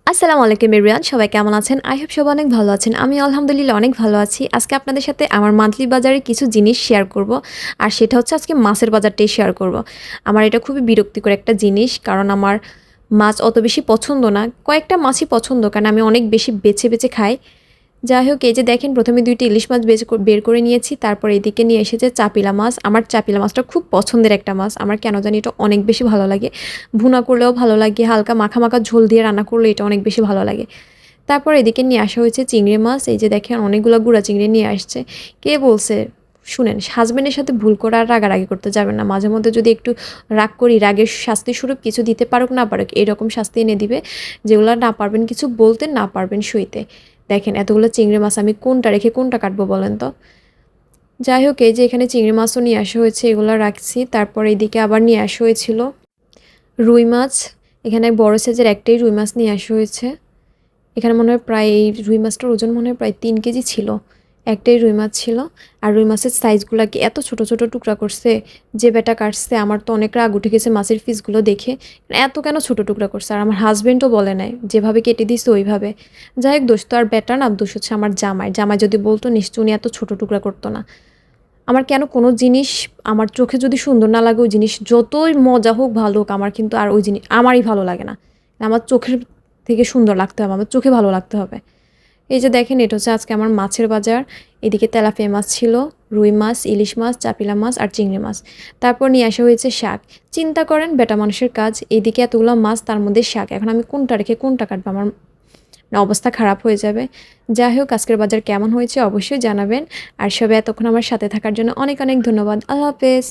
আসসালামু আলাইকুম এভরিওয়ান, সবাই কেমন আছেন? আই হোপ সবাই অনেক ভালো আছেন। আমি আলহামদুলিল্লাহ অনেক ভালো আছি। আজকে আপনাদের সাথে আমার মান্থলি বাজারের কিছু জিনিস শেয়ার করব। আর সেটা হচ্ছে আজকে মাছের বাজারটাই শেয়ার করব। আমার এটা খুবই বিরক্তিকর একটা জিনিস, কারণ আমার মাছ অত বেশি পছন্দ না। কয়েকটা মাছই পছন্দ, কারণ আমি অনেক বেশি বেছে বেছে খাই। যাই হোক, এই যে দেখেন, প্রথমে ২টি ইলিশ মাছ বের করে নিয়েছি। তারপর এদিকে নিয়ে এসেছে চাপিলা মাছ। আমার চাপিলা মাছটা খুব পছন্দের একটা মাছ। আমার কেন জানি এটা অনেক বেশি ভালো লাগে। ভুনা করলেও ভালো লাগে, হালকা মাখা মাখা ঝোল দিয়ে রান্না করলে এটা অনেক বেশি ভালো লাগে। তারপর এদিকে নিয়ে আসা হয়েছে চিংড়ি মাছ। এই যে দেখেন, অনেকগুলো গুঁড়া চিংড়ি নিয়ে আসছে। কে বলছে? শুনেন, হাজবেন্ডের সাথে ভুল করে আর রাগারাগি করতে যাবেন না। মাঝে মধ্যে যদি একটু রাগ করি, রাগের শাস্তিস্বরূপ কিছু দিতে পারুক না পারুক, এরকম শাস্তি এনে দিবে যেগুলো না পারবেন কিছু বলতে, না পারবেন সইতে। দেখেন, এতগুলো চিংড়ি মাছ আমি কোনটা রেখে কোনটা কাটবো বলেন তো? যাই হোক, এই যে এখানে চিংড়ি মাছও নিয়ে আসা হয়েছে, এগুলো রাখছি। তারপর এইদিকে আবার নিয়ে আসা হয়েছিল রুই মাছ। এখানে বড় সাইজের একটাই রুই মাছ নিয়ে আসা হয়েছে। এখানে মনে হয় প্রায়, এই রুই মাছটার ওজন মনে হয় প্রায় ৩ কেজি ছিল। একটাই রুই মাছ ছিল। আর রুই মাছের সাইজগুলোকে এত ছোট ছোট টুকরা করছে, যে বেটা কাটছে আমার তো অনেক রাগ উঠে গেছে মাছের পিসগুলো দেখে। এত কেন ছোট টুকরা করছে? আর আমার হাজবেন্ডও বলে নাই, যেভাবে কেটে দিছে ওইভাবে। যাই হোক, দোষ তো আর বেটা না, দোষ হচ্ছে আমার জামাই। জামাই যদি বলতো, নিশ্চয় উনি এত ছোট টুকরা করতো না। আমার কেন কোনো জিনিস আমার চোখে যদি সুন্দর না লাগে, ওই জিনিস যতই মজা হোক ভালো হোক, আমার কিন্তু আর ওই জিনিস আমারই ভালো লাগে না। আমার চোখের থেকে সুন্দর লাগতে হবে, আমার চোখে ভালো লাগতে হবে। এই যে দেখেন, এটা হচ্ছে আজকে আমার মাছের বাজার। এদিকে তেলাপিয়া মাছ ছিল, রুই মাছ, ইলিশ মাছ, চাপিলা মাছ আর চিংড়ি মাছ। তারপর নিয়ে আসা হয়েছে শাক। চিন্তা করেন, বেটা মানুষের কাজ, এইদিকে এতগুলো মাছ, তার মধ্যে শাক। এখন আমি কোনটা রেখে কোনটা কাটবো? আমার অবস্থা খারাপ হয়ে যাবে। যাই হোক, আজকের বাজার কেমন হয়েছে অবশ্যই জানাবেন। আর সবাই এতক্ষণ আমার সাথে থাকার জন্য অনেক অনেক ধন্যবাদ। আল্লাহ হাফেজ।